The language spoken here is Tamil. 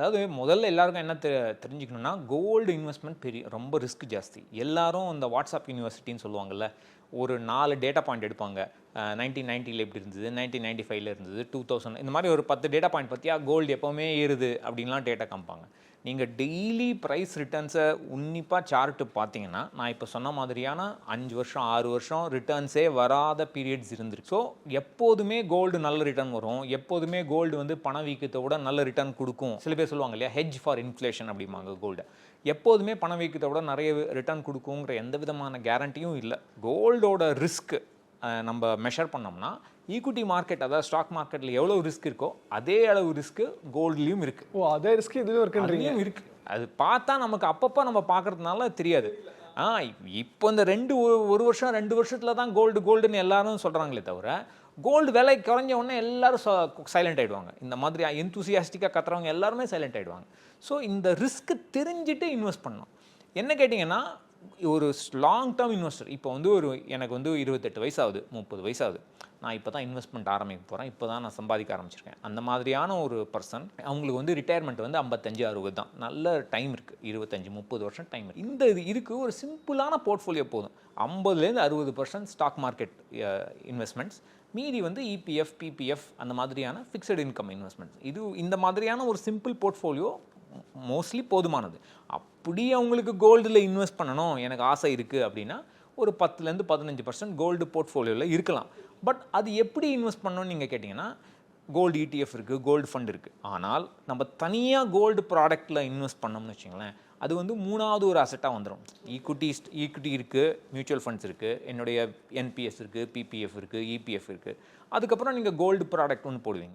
அதாவது முதல்ல எல்லாருக்கும் என்ன தெரிஞ்சுக்கணும்னா கோல்டு இன்வெஸ்ட்மெண்ட் ரொம்ப ரிஸ்க் ஜாஸ்தி. எல்லாரும் இந்த வாட்ஸ்அப் யூனிவர்சிட்டின்னு சொல்லுவாங்கல்ல, ஒரு 4 டேட்டா பாயிண்ட் எடுப்பாங்க. 1990ல எப்படி இருந்தது, 1995ல இருந்தது, 2000 இந்த மாதிரி ஒரு 10 டேட்டா பாயிண்ட் பற்றியா கோல்டு எப்போவுமே ஏறுது அப்படின்லாம் டேட்டா காமிப்பாங்க. நீங்கள் டெய்லி ப்ரைஸ் ரிட்டர்ன்ஸை உன்னிப்பாக சார்ட்டு பார்த்தீங்கன்னா, நான் இப்போ சொன்ன மாதிரியான 5 வருஷம் 6 வருஷம் ரிட்டர்ன்ஸே வராத பீரியட்ஸ் இருந்துருக்கு. ஸோ எப்போதுமே கோல்டு நல்ல ரிட்டர்ன் வரும், எப்போதுமே கோல்டு வந்து பணவீக்கத்தை விட நல்ல ரிட்டர்ன் கொடுக்கும். சில பேர் சொல்லுவாங்க இல்லையா, ஹெட்ஜ் ஃபார் இன்ஃப்ளேஷன் அப்படிம்பாங்க கோல்டு. எப்போதுமே பணவீக்கத்தை விட நிறைய ரிட்டர்ன் கொடுக்குங்கிற எந்த விதமான கேரண்டியும் இல்லை. கோல்டோட ரிஸ்க் நம்ம மெஷர் பண்ணோம்னா, ஈக்விட்டி மார்க்கெட் அதாவது ஸ்டாக் மார்க்கெட்டில் எவ்வளோ ரிஸ்க் இருக்கோ அதே அளவு ரிஸ்க்கு கோல்ட்லேயும் இருக்குது. அதே ரிஸ்க் இதுலேயும் இருக்குன்றீங்க. இருக்குது. அது பார்த்தா நமக்கு அப்பப்போ நம்ம பார்க்குறதுனால தெரியாது. இப்போ இந்த ஒரு வருஷம் 2 வருஷத்தில் தான் கோல்டுன்னு எல்லாரும் சொல்கிறாங்களே தவிர, கோல்டு விலை குறைஞ்ச உடனே எல்லாரும் சைலண்ட் ஆகிடுவாங்க. இந்த மாதிரி எந்தூசியாஸ்டிக்காக கத்துறவங்க எல்லாருமே சைலண்ட் ஆகிடுவாங்க. ஸோ இந்த ரிஸ்க்கு தெரிஞ்சுட்டு இன்வெஸ்ட் பண்ணணும். என்ன கேட்டிங்கன்னா, ஒரு லாங் டேர்ம் இன்வெஸ்டர் இப்போ வந்து எனக்கு வந்து 28 வயசாகுது, 30 வயசாகுது, நான் இப்போ தான் இன்வெஸ்ட்மெண்ட் ஆரம்பிக்க போகிறேன், இப்போ தான் நான் சம்பாதிக்க ஆரம்பிச்சிருக்கேன். அந்த மாதிரியான ஒரு பர்சன், அவங்களுக்கு வந்து ரிட்டையர்மெண்ட் வந்து 55-60 தான். நல்ல டைம் இருக்குது, 25-30 வருஷம் டைம் இருக்குது. இந்த இதுக்கு ஒரு சிம்பிளான போர்ட்ஃபோலியோ போதும். 50-60% ஸ்டாக் மார்க்கெட் இன்வெஸ்ட்மெண்ட்ஸ், மீதி வந்து இபிஎஃப், பிபிஎஃப் அந்த மாதிரியான ஃபிக்ஸட் இன்கம் இன்வெஸ்ட்மெண்ட்ஸ். இந்த மாதிரியான ஒரு சிம்பிள் போர்ட்ஃபோலியோ மோஸ்ட்லி போதுமானது. அப்படி அவங்களுக்கு கோல்டில் இன்வெஸ்ட் பண்ணணும் எனக்கு ஆசை இருக்குது அப்படின்னா, ஒரு 10-15% கோல்டு போர்ட்ஃபோலியோவில் இருக்கலாம். பட் அது எப்படி இன்வெஸ்ட் பண்ணணும்னு நீங்கள் கேட்டிங்கன்னா, கோல்டு இடிஎஃப் இருக்குது, கோல்டு ஃபண்ட் இருக்குது. ஆனால் நம்ம தனியாக கோல்டு ப்ராடக்டில் இன்வெஸ்ட் பண்ணோம்னு வச்சுங்களேன், அது வந்து மூணாவது ஒரு அசட்டாக வந்துடும். ஈக்விட்டி இருக்குது, மியூச்சுவல் ஃபண்ட்ஸ் இருக்குது, என்னுடைய என்பிஎஸ் இருக்குது, பிபிஎஃப் இருக்குது, இபிஎஃப் இருக்குது. அதுக்கப்புறம் நீங்கள் கோல்டு ப்ராடக்ட் ஒன்று போடுவீங்க.